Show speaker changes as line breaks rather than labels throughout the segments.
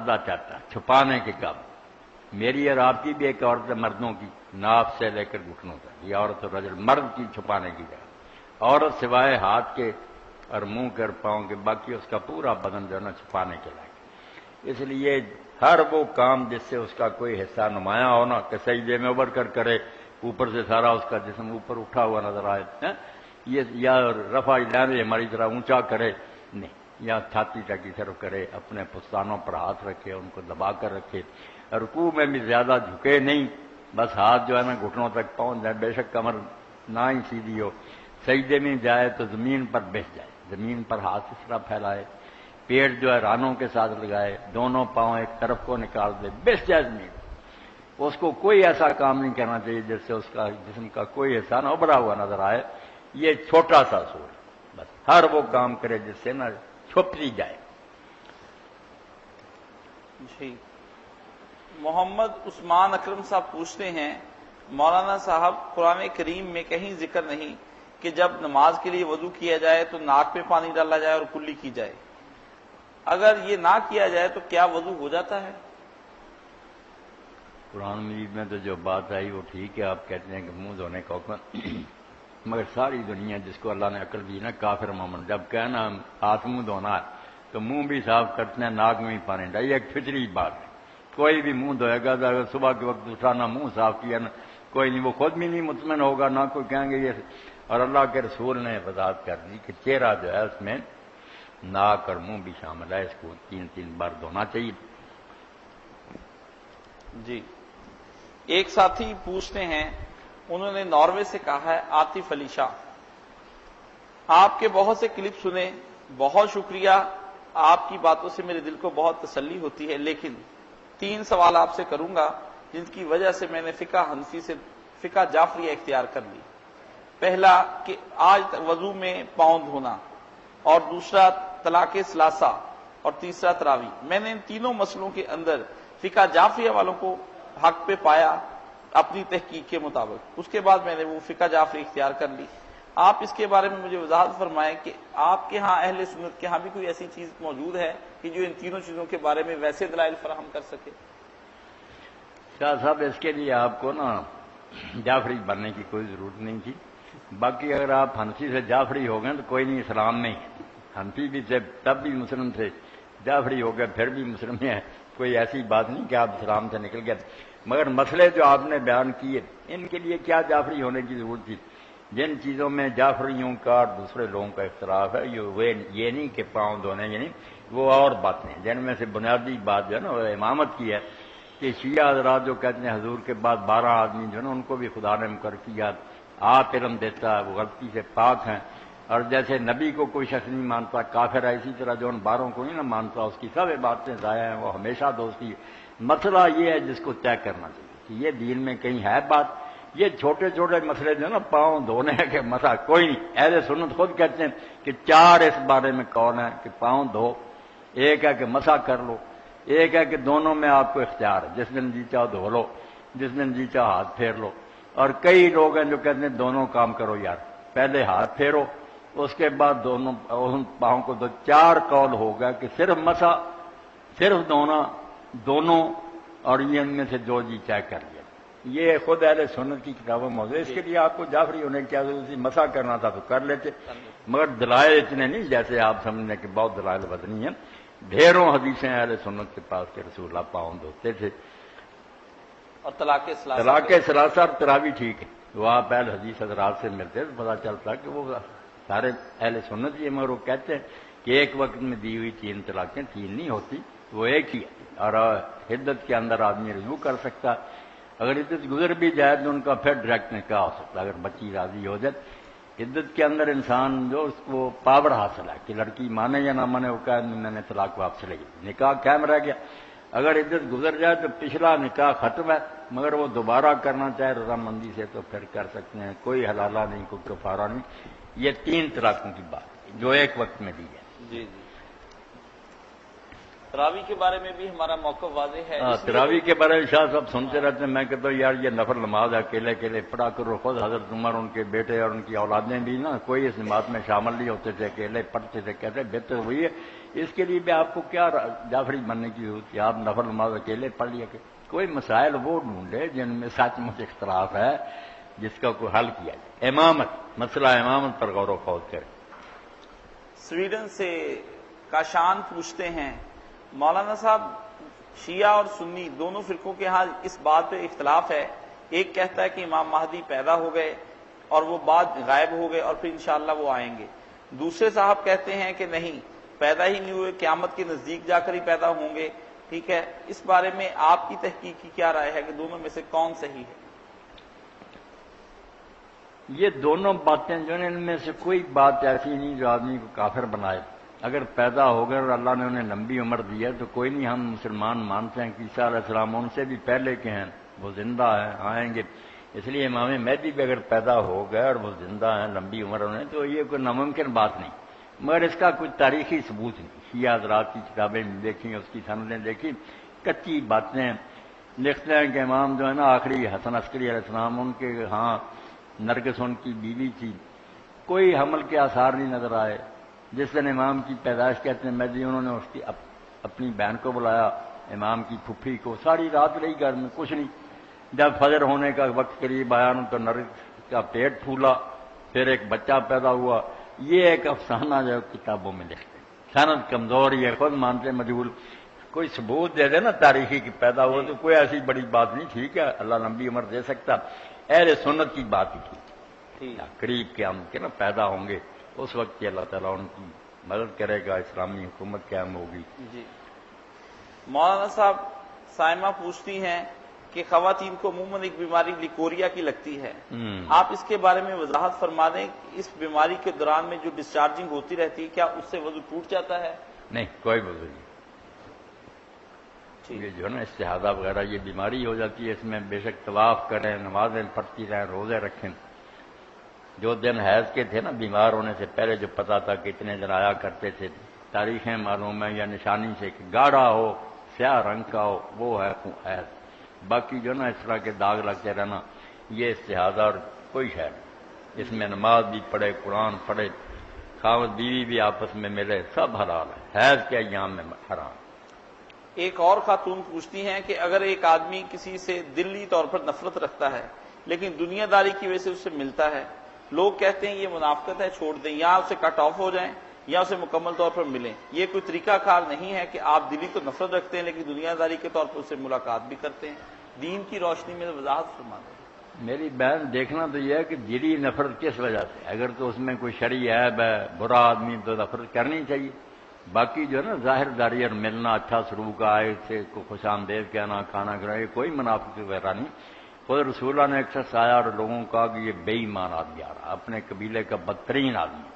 چاہتا ہے چھپانے کے کام. میری اور آپ کی بھی ایک عورت ہے مردوں کی، ناف سے لے کر گھٹنوں تک. یہ عورت اور رجل مرد کی چھپانے کی جگہ. عورت سوائے ہاتھ کے اور منہ کے اور پاؤں کے، باقی اس کا پورا بدن جو ہے نا چھپانے کے لائق. اس لیے ہر وہ کام جس سے اس کا کوئی حصہ نمایاں ہونا کہ سجدے میں ابھر کر کرے، اوپر سے سارا اس کا جسم اوپر اٹھا ہوا نظر آئے، یہ یا رفع الیدین ہماری طرح اونچا کرے نہیں، یا چھاتی تک کی طرف کرے، اپنے پستانوں پر ہاتھ رکھے، ان کو دبا کر رکھے. رکوع میں بھی زیادہ جھکے نہیں، بس ہاتھ جو ہے نا گھٹنوں تک پہنچ جائے، بے شک کمر نہ ہی سیدھی ہو. سجدے میں جائے تو زمین پر بیٹھ جائے، زمین پر ہاتھ اس طرح پھیلائے، پیٹ جو ہے رانوں کے ساتھ لگائے، دونوں پاؤں ایک طرف کو نکال دے، بیٹھ جائے زمین. اس کو کوئی ایسا کام نہیں کرنا چاہیے جس سے اس کا جسم کا کوئی حصہ نہ ابھرا ہوا نظر آئے. یہ چھوٹا سا اصول ہے. بس ہر وہ کام کرے جس سے نہ چھپتی جائے.
جی. محمد عثمان اکرم صاحب پوچھتے ہیں، مولانا صاحب قرآن کریم میں کہیں ذکر نہیں کہ جب نماز کے لیے وضو کیا جائے تو ناک پہ پانی ڈالا جائے اور کلی کی جائے. اگر یہ نہ کیا جائے تو کیا وضو ہو جاتا ہے؟
قرآن مجید میں تو جو بات آئی وہ ٹھیک ہے، آپ کہتے ہیں کہ منہ دھونے کا حکم، مگر ساری دنیا جس کو اللہ نے عقل دی نا، کافر مومن جب کہنا ہاتھ منہ دھونا ہے تو منہ بھی صاف کرتے ہیں، ناک میں بھی پانی ڈال. یہ ایک فطری بات ہے. کوئی بھی منہ دھوئے گا تو اگر صبح کے وقت اٹھانا منہ صاف کیا نا، کوئی نہیں، وہ خود بھی نہیں مطمئن ہوگا، نہ کوئی کہیں گے یہ. اور اللہ کے رسول نے وضاحت کر دی کہ چہرہ جو ہے اس میں ناک اور منہ بھی شامل ہے، اس کو 3 بار دھونا چاہیے.
جی. ایک ساتھی پوچھتے ہیں، انہوں نے ناروے سے کہا ہے، عاطف علی شاہ، آپ کے بہت سے کلپ سنے، بہت شکریہ، آپ کی باتوں سے میرے دل کو بہت تسلی ہوتی ہے، لیکن 3 سوال آپ سے کروں گا جن کی وجہ سے میں نے فقہ حنفی سے فقہ جعفریہ اختیار کر لی. پہلا کہ آج وضو میں پاؤں دھونا، اور دوسرا طلاق ثلاثہ، اور تیسرا تراوی. میں نے ان تینوں مسئلوں کے اندر فقہ جعفریہ والوں کو حق پہ پایا اپنی تحقیق کے مطابق. اس کے بعد میں نے وہ فقہ جعفری اختیار کر لی. آپ اس کے بارے میں مجھے وضاحت فرمائیں کہ آپ کے ہاں اہل سنت کے ہاں بھی کوئی ایسی چیز موجود ہے کہ جو ان تینوں چیزوں کے بارے میں ویسے دلائل فراہم کر سکے؟
شاہ صاحب اس کے لیے آپ کو نا جعفری بننے کی کوئی ضرورت نہیں تھی. باقی اگر آپ حنفی سے جعفری ہو گئے تو کوئی نہیں، اسلام میں حنفی بھی تھے تب بھی مسلم تھے، جعفری ہو گئے پھر بھی مسلم ہیں. کوئی ایسی بات نہیں کہ آپ اسلام سے نکل گئے. مگر مسئلے جو آپ نے بیان کیے ان کے لیے کیا جعفری ہونے کی ضرورت تھی؟ جن چیزوں میں جعفریوں کا اور دوسرے لوگوں کا اختلاف ہے، یہ نہیں کہ پاؤں دھونے یعنی وہ اور باتیں، جن میں سے بنیادی بات جو ہے نا وہ امامت کی ہے کہ شیعہ حضرات جو کہتے ہیں حضور کے بعد 12 آدمی جو ہے نا ان کو بھی خدا نے مقرر کیا، آپ علم دیتا ہے، وہ غلطی سے پاک ہیں. اور جیسے نبی کو کوئی شخص نہیں مانتا کافر ہے، اسی طرح جو ان 12 کو نہیں نہ مانتا اس کی سب باتیں ضائع ہیں، وہ ہمیشہ دوستی. مسئلہ یہ ہے جس کو طے کرنا چاہیے کہ یہ دین میں کہیں ہے بات. یہ چھوٹے چھوٹے مسئلے جو نا پاؤں دھونے کے مسئلہ کوئی نہیں. اہل سنت خود کہتے ہیں کہ 4 اس بارے میں قول ہے کہ پاؤں دھو. ایک ہے کہ مسح کر لو، ایک ہے کہ دونوں میں آپ کو اختیار ہے، جس دن جی چاہو دھو لو، جس دن جی چاہو ہاتھ پھیر لو. اور کئی لوگ ہیں جو کہتے ہیں دونوں کام کرو یار، پہلے ہاتھ پھیرو اس کے بعد دونوں پاؤں کو دو. 4 قول ہوگا کہ صرف مسح، صرف دھونا، دونوں، اور یہ ان میں سے جو جی چاہے کر لیا. یہ خود اہل سنت کی کتابوں موضوع ہے. اس کے لیے آپ کو جعفری ہونے کی کیا ضرورت تھی؟ مسح کرنا تھا تو کر لیتے. مگر دلائل اتنے نہیں جیسے آپ سمجھنے کہ بہت دلائل وزنی ہیں. ڈھیروں حدیثیں اہل سنت کے پاس کہ رسول اللہ پاؤں دھوتے تھے.
اور طلاق
ثلاثہ اور تراوی ٹھیک ہے، وہ آپ اہل حدیث حضرات سے ملتے تو پتا چلتا کہ وہ سارے اہل سنت ہی، مگر وہ کہتے ہیں کہ ایک وقت میں دی ہوئی 3 طلاقیں 3 نہیں ہوتی، وہ ایک ہی ہے. اور حدت کے اندر آدمی رجوع کر سکتا. اگر عدت گزر بھی جائے تو ان کا پھر ڈائریکٹ نکاح ہو سکتا ہے اگر بچی راضی ہو جائے. عدت کے اندر انسان جو اس کو پاور حاصل ہے کہ لڑکی مانے یا نہ مانے، وہ کہا میں نے طلاق واپس لے گی، نکاح قائم رہ گیا. اگر عدت گزر جائے تو پچھلا نکاح ختم ہے، مگر وہ دوبارہ کرنا چاہے رضامندی سے تو پھر کر سکتے ہیں، کوئی حلالہ نہیں، کوئی کفارہ نہیں. یہ 3 طلاقوں کی بات جو ایک وقت میں دی ہے.
جی. تراوی کے بارے میں بھی ہمارا موقف واضح ہے.
تراوی کے بارے میں شاہ صاحب سنتے رہتے ہیں. میں کہتا ہوں یار یہ نفل نماز اکیلے اکیلے پڑھا کرو. خود حضرت عمر، ان کے بیٹے اور ان کی اولادیں بھی نا کوئی اس نماز میں شامل نہیں ہوتے تھے، اکیلے پڑھتے تھے. کہتے بہتر ہوئی ہے اس کے لیے بھی آپ کو کیا جعفری بننے کی ضرورت ہے؟ آپ نفل نماز اکیلے پڑھ لیا کہ کوئی مسائل وہ ڈھونڈے جن میں سچ مچ اختلاف ہے، جس کا کوئی حل کیا جائے۔ امامت، مسئلہ امامت پر غور و خوض کریں۔
سویڈن سے کاشان پوچھتے ہیں، مولانا صاحب شیعہ اور سنی دونوں فرقوں کے ہاں اس بات پہ اختلاف ہے، ایک کہتا ہے کہ امام مہدی پیدا ہو گئے اور وہ بعد غائب ہو گئے اور پھر انشاءاللہ وہ آئیں گے، دوسرے صاحب کہتے ہیں کہ نہیں پیدا ہی نہیں ہوئے، قیامت کے نزدیک جا کر ہی پیدا ہوں گے۔ ٹھیک ہے، اس بارے میں آپ کی تحقیق کی کیا رائے ہے کہ دونوں میں سے کون صحیح ہے؟
یہ دونوں باتیں جو ہیں ان میں سے کوئی بات ایسی نہیں جو آدمی کو کافر بنائے۔ اگر پیدا ہو گئے اور اللہ نے انہیں لمبی عمر دی ہے تو کوئی نہیں، ہم مسلمان مانتے ہیں کہ عیسیٰ علیہ السلام ان سے بھی پہلے کے ہیں، وہ زندہ ہیں، آئیں گے۔ اس لیے امام مہدی بھی اگر پیدا ہو گئے اور وہ زندہ ہیں، لمبی عمر انہیں، تو یہ کوئی ناممکن بات نہیں، مگر اس کا کوئی تاریخی ثبوت نہیں۔ شیعہ حضرات کی کتابیں دیکھیں، اس کی سندیں دیکھیں، کچی باتیں لکھتے ہیں کہ امام جو ہے نا آخری حسن عسکری علیہ السلام ان کے ہاں نرگس ان کی بیوی تھی، کوئی حمل کے آثار نہیں نظر آئے۔ جس دن امام کی پیدائش کہتے ہیں مہدی، انہوں نے اس کی اپنی بہن کو بلایا، امام کی پھپھی کو، ساری رات رہی گھر میں، کچھ نہیں۔ جب فجر ہونے کا وقت قریب آیا تو نرگس کا پیٹ پھولا، پھر ایک بچہ پیدا ہوا۔ یہ ایک افسانہ جو کتابوں میں لکھتے ہیں، سند کمزور، یہ خود مانتے مجہول۔ کوئی ثبوت دے دے نا تاریخی کی پیدا ہوا تو کوئی ایسی بڑی بات نہیں، ٹھیک ہے اللہ لمبی عمر دے سکتا، اہل سنت کی بات ہی تھی، قریب کے ہم کے نا پیدا ہوں گے، اس وقت کی اللہ تعالیٰ ان کی مدد کرے گا، اسلامی حکومت قائم ہوگی۔
جی مولانا صاحب سائمہ پوچھتی ہیں کہ خواتین کو عموماً ایک بیماری لیکوریا کی لگتی ہے، آپ اس کے بارے میں وضاحت فرما دیں کہ اس بیماری کے دوران میں جو ڈسچارجنگ ہوتی رہتی ہے کیا اس سے وضو ٹوٹ جاتا ہے؟
نہیں، کوئی وضو نہیں۔ یہ جو ہے نا استحاضہ وغیرہ یہ بیماری ہو جاتی ہے، اس میں بے شک طواف کریں، نمازیں پڑھتی رہیں، روزے رکھیں۔ جو دن حیض کے تھے نا بیمار ہونے سے پہلے جو پتا تھا کہ اتنے دن آیا کرتے تھے، تاریخیں معلوم ہیں یا نشانی سے کہ گاڑھا ہو، سیاہ رنگ کا ہو، وہ ہے حیض۔ باقی جو نا اس طرح کے داغ لگتے رہنا یہ استحاضہ اور کوئی شے نہیں۔ اس میں نماز بھی پڑھے، قرآن پڑھے، خاوند بیوی بھی آپس میں ملے، سب حلال ہے، حیض کے ایام میں حرام۔
ایک اور خاتون پوچھتی ہیں کہ اگر ایک آدمی کسی سے دلی طور پر نفرت رکھتا ہے لیکن دنیا داری کی وجہ سے اس سے ملتا ہے، لوگ کہتے ہیں یہ منافقت ہے، چھوڑ دیں، یا اسے کٹ آف ہو جائیں یا اسے مکمل طور پر ملیں، یہ کوئی طریقہ کار نہیں ہے کہ آپ دلی تو نفرت رکھتے ہیں لیکن دنیا داری کے طور پر اس سے ملاقات بھی کرتے ہیں؟ دین کی روشنی میں وضاحت فرما دیں۔
میری بہن دیکھنا تو یہ ہے کہ دلی نفرت کس وجہ سے، اگر تو اس میں کوئی شرعی عیب ہے، برا آدمی تو نفرت کرنی چاہیے۔ باقی جو ہے نا ظاہر داری اور ملنا، اچھا سلوک، آئے سے کو خوش آمدید کہنا، کھانا کھلانا، یہ کوئی منافقت وغیرہ نہیں۔ خود رسول اللہ نے ایک شخص آیا اور لوگوں کو کہا کہ یہ بے ایمان آدمی آ رہا، اپنے قبیلے کا بدترین آدمی،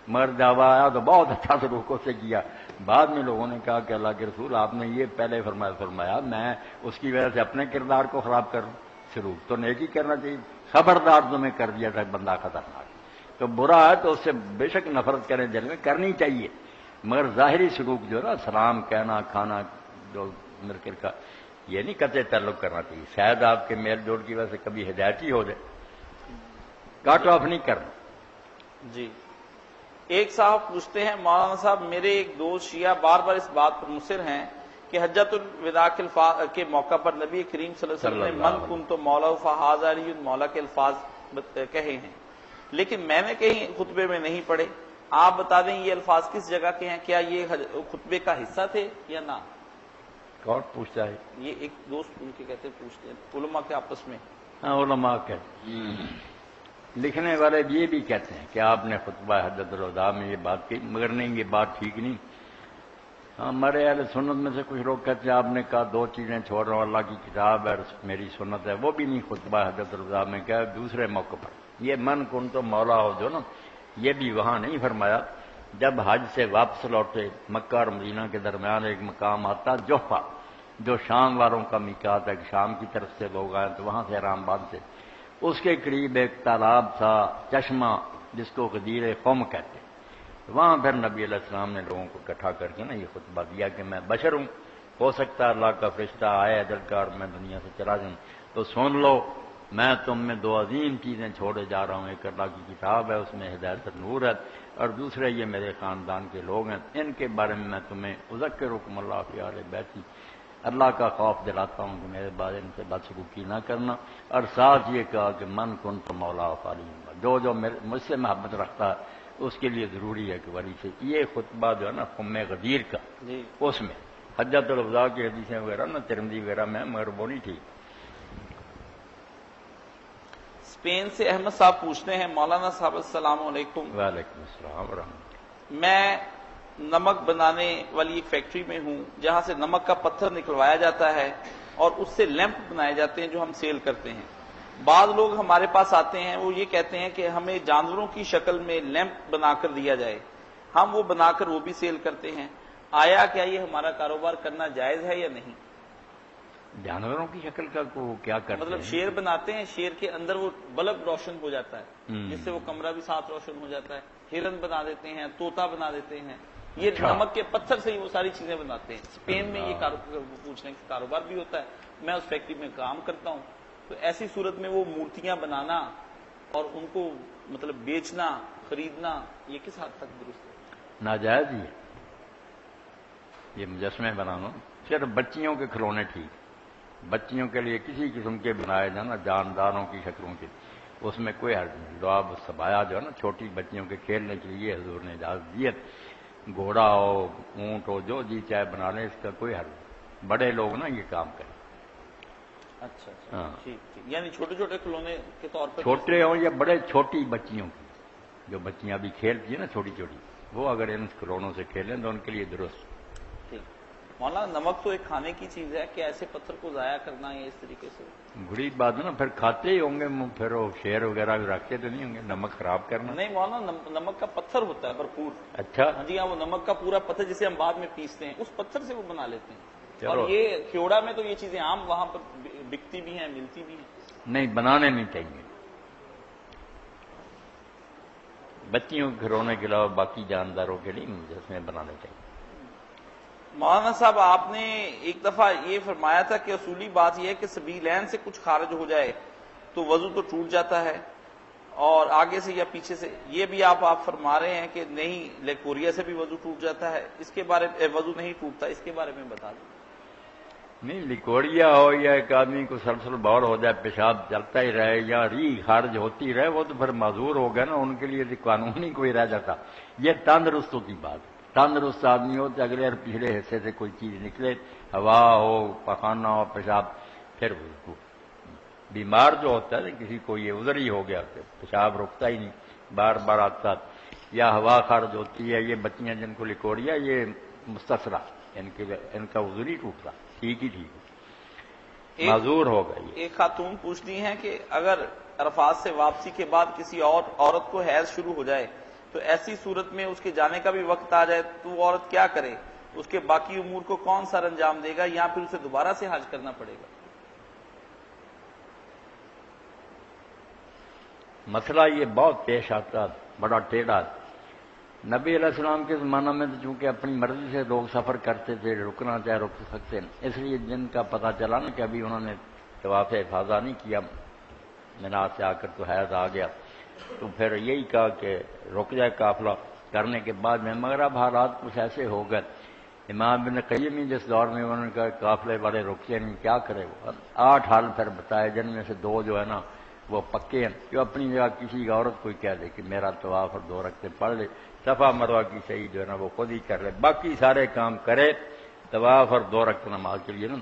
مگر جب آیا تو بہت اچھا سلوک سے کیا۔ بعد میں لوگوں نے کہا کہ اللہ کے رسول آپ نے یہ پہلے فرمایا میں اس کی وجہ سے اپنے کردار کو خراب کروں، سلوک تو نیکی کرنا چاہیے، خبردار تمہیں کر دیا تھا بندہ خطرناک، تو برا ہے تو اس سے بے شک نفرت کریں، دل میں کرنی چاہیے، مگر ظاہری سلوک جو ہے نا سلام کہنا، کھانا جو مرکر کا، یہ نہیں قطع تعلق کرنا چاہیے، شاید آپ کے میل جوڑ کی وجہ سے کبھی ہدایت ہی ہو جائے، کاٹ آف نہیں کرنا۔
جی ایک صاحب پوچھتے ہیں، مولانا صاحب میرے ایک دوست شیعہ بار بار اس بات پر مصر ہیں کہ حجۃ الوداع کے موقع پر نبی کریم صلی اللہ علیہ وسلم نے من کنت مولا فہذا علی مولا کے الفاظ کہے ہیں، لیکن میں نے کہیں خطبے میں نہیں پڑھے، آپ بتا دیں یہ الفاظ کس جگہ کے ہیں، کیا یہ خطبے کا حصہ تھے یا نہ؟
کون پوچھتا ہے؟
یہ ایک دوست ان کے کہتے پوچھتے ہیں علماء کے آپس میں۔
ہاں علماء کہتے ہیں، لکھنے والے یہ بھی کہتے ہیں کہ آپ نے خطبہ حجۃ الوداع میں یہ بات کی، مگر نہیں، یہ بات ٹھیک نہیں۔ ہمارے اہل سنت میں سے کچھ لوگ کہتے ہیں آپ نے کہا دو چیزیں چھوڑ رہا ہوں، اللہ کی کتاب ہے میری سنت ہے، وہ بھی نہیں خطبہ حجۃ الوداع میں، کیا دوسرے موقع پر۔ یہ من کن تو مولا ہو جو نا، یہ بھی وہاں نہیں فرمایا۔ جب حج سے واپس لوٹے مکہ اور مدینہ کے درمیان ایک مقام آتا جوفہ، جو شام والوں کا میقات ہے، شام کی طرف سے لوگ آئے تو وہاں سے احرام باندھتے، اس کے قریب ایک تالاب تھا، چشمہ، جس کو غدیر قوم کہتے ہیں، وہاں پھر نبی علیہ السلام نے لوگوں کو اکٹھا کر کے نا یہ خطبہ دیا کہ میں بشر ہوں، ہو سکتا ہے اللہ کا فرشتہ آئے اجل کا اور میں دنیا سے چلا جاؤں، تو سن لو میں تم میں دو عظیم چیزیں چھوڑے جا رہا ہوں، ایک اللہ کی کتاب ہے، اس میں ہدایت اور نور ہے، اور دوسرے یہ میرے خاندان کے لوگ ہیں، ان کے بارے میں میں تمہیں اذکرکم اللہ فی اہل بیتی، اللہ کا خوف دلاتا ہوں کہ میرے بارے ان سے بدسلوکی نہ کرنا، اور ساتھ یہ کہا کہ من کنت مولا فعلی، جو مجھ سے محبت رکھتا ہے اس کے لیے ضروری ہے کہ ولی سے۔ یہ خطبہ جو ہے نا خم غدیر کا، اس میں حجۃ الوداع کی حدیثیں وغیرہ نا ترمذی وغیرہ میں، مگر وہ نہیں ٹھیک۔
اسپین سے احمد صاحب پوچھتے ہیں، مولانا صاحب السلام علیکم،
وعلیکم السلام ورحمۃ
میں نمک بنانے والی ایک فیکٹری میں ہوں جہاں سے نمک کا پتھر نکلوایا جاتا ہے اور اس سے لیمپ بنائے جاتے ہیں جو ہم سیل کرتے ہیں۔ بعض لوگ ہمارے پاس آتے ہیں، وہ یہ کہتے ہیں کہ ہمیں جانوروں کی شکل میں لیمپ بنا کر دیا جائے، ہم وہ بنا کر وہ بھی سیل کرتے ہیں، آیا کیا یہ ہمارا کاروبار کرنا جائز ہے یا نہیں؟
جانوروں کی شکل کا کو کیا کرتے
مطلب
ہیں؟
شیر بناتے ہیں، شیر کے اندر وہ بلب روشن ہو جاتا ہے جس سے وہ کمرہ بھی ساتھ روشن ہو جاتا ہے، ہرن بنا دیتے ہیں، طوطا بنا دیتے ہیں، یہ نمک کے پتھر سے ہی وہ ساری چیزیں بناتے ہیں۔ اسپین میں یہ پوچھنے کا کاروبار بھی ہوتا ہے، میں اس فیکٹری میں کام کرتا ہوں، تو ایسی صورت میں وہ مورتیاں بنانا اور ان کو مطلب بیچنا خریدنا یہ کس حد تک درست ہے؟
ناجائز ہی ہے یہ مجسمے بنانا، صرف بچیوں کے کھلونے ٹھیک، بچیوں کے لیے کسی قسم کے بنائے جانا جانداروں کی شکلوں کے، اس میں کوئی حرج نہیں۔ لعاب سبایا جو ہے نا چھوٹی بچیوں کے کھیلنے کے لیے حضور نے اجازت دی ہے، گھوڑا ہو اونٹ ہو جو جی چاہے بنا لیں، اس کا کوئی حرج نہیں، بڑے لوگ نا یہ کام کریں۔
اچھا ٹھیک ٹھیک، یعنی چھوٹے چھوٹے کھلونے کے طور پر
چھوٹے ہوں یا بڑے، چھوٹی بچیوں کی جو بچیاں بھی کھیلتی ہیں نا چھوٹی چھوٹی، وہ اگر ان کھلونوں سے کھیلیں تو ان کے لیے درست۔
ٹھیک۔ مولانا نمک تو ایک کھانے کی چیز ہے، کہ ایسے پتھر کو ضائع کرنا ہے اس طریقے سے؟
بری بات ہے نا، پھر کھاتے ہی ہوں گے، پھر وہ شیر وغیرہ بھی رکھتے تو نہیں ہوں گے، نمک خراب کرنا۔
نہیں مولانا، نمک کا پتھر ہوتا ہے بھرپور۔
اچھا
ہاں جی ہاں، وہ نمک کا پورا پتھر جسے ہم بعد میں پیستے ہیں، اس پتھر سے وہ بنا لیتے ہیں۔
چلو۔
اور یہ کھیوڑا میں تو یہ چیزیں عام وہاں پر بکتی بھی ہیں، ملتی بھی ہیں۔
نہیں، بنانے نہیں چاہیے، بچیوں کے کھلونے کے علاوہ باقی جانداروں کے لیے مجسمے بنانے چاہیے۔
مولانا صاحب آپ نے ایک دفعہ یہ فرمایا تھا کہ اصولی بات یہ ہے کہ سبیلین سے کچھ خارج ہو جائے تو وضو تو ٹوٹ جاتا ہے، اور آگے سے یا پیچھے سے، یہ بھی آپ فرما رہے ہیں کہ نہیں لیکوریا سے بھی وضو ٹوٹ جاتا ہے، اس کے بارے میں وضو نہیں ٹوٹتا، اس کے بارے میں بتا دیں۔
نہیں، لکوڑیا ہو یا ایک آدمی کو سلسل بور ہو جائے، پیشاب چلتا ہی رہے یا ری خارج ہوتی رہے، وہ تو پھر معذور ہو گیا نا، ان کے لیے قانون ہی کوئی رہ جاتا۔ یہ تندرستوں کی بات ہے، تندرست آدمی ہو تو اگلے اور پچھلے حصے سے کوئی چیز نکلے، ہوا ہو، پخانا ہو، پیشاب، پھر وہ بیمار جو ہوتا ہے کسی کو یہ عذر ہی ہو گیا کہ پیشاب رکتا ہی نہیں، بار بار آتا، یا ہوا خارج ہوتی ہے، یہ بچیاں جن کو لکوڑیا، یہ مستثرا، ان کا عذر ہی ٹوٹتا، ٹھیک ہی ٹھیک ہے، معذور ہو گئی۔
ایک خاتون پوچھتی ہیں کہ اگر عرفات سے واپسی کے بعد کسی اور عورت کو حیض شروع ہو جائے تو ایسی صورت میں اس کے جانے کا بھی وقت آ جائے تو وہ عورت کیا کرے؟ اس کے باقی امور کو کون سر انجام دے گا، یا پھر اسے دوبارہ سے حج کرنا پڑے گا؟
مسئلہ یہ بہت پیش آتا، بڑا ٹیڑھا۔ نبی علیہ السلام کے زمانہ میں تو چونکہ اپنی مرضی سے لوگ سفر کرتے تھے، رکنا چاہے رک سکتے، اس لیے جن کا پتہ چلا نا کہ ابھی انہوں نے طواف افاضہ نہیں کیا، مینا سے آ کر تو حیض آ گیا، تو پھر یہی کہا کہ رک جائے قافلہ کرنے کے بعد میں، مگر اب حالات کچھ ایسے ہو گئے، امام ابن قیم ہی جس دور میں انہوں نے کہا قافلے بڑے رکتے نہیں، کیا کرے وہ؟ 8 حال پھر بتائے، جن میں سے 2 جو ہے نا وہ پکے ہیں، جو اپنی جگہ کسی عورت کو کہہ دے کہ میرا طواف اور 2 رکعتیں پڑھ لے، صفا مروہ کی صحیح جو ہے نا وہ خود ہی کر لے، باقی سارے کام کرے، طواف اور 2 رکعت نماز کے لیے نا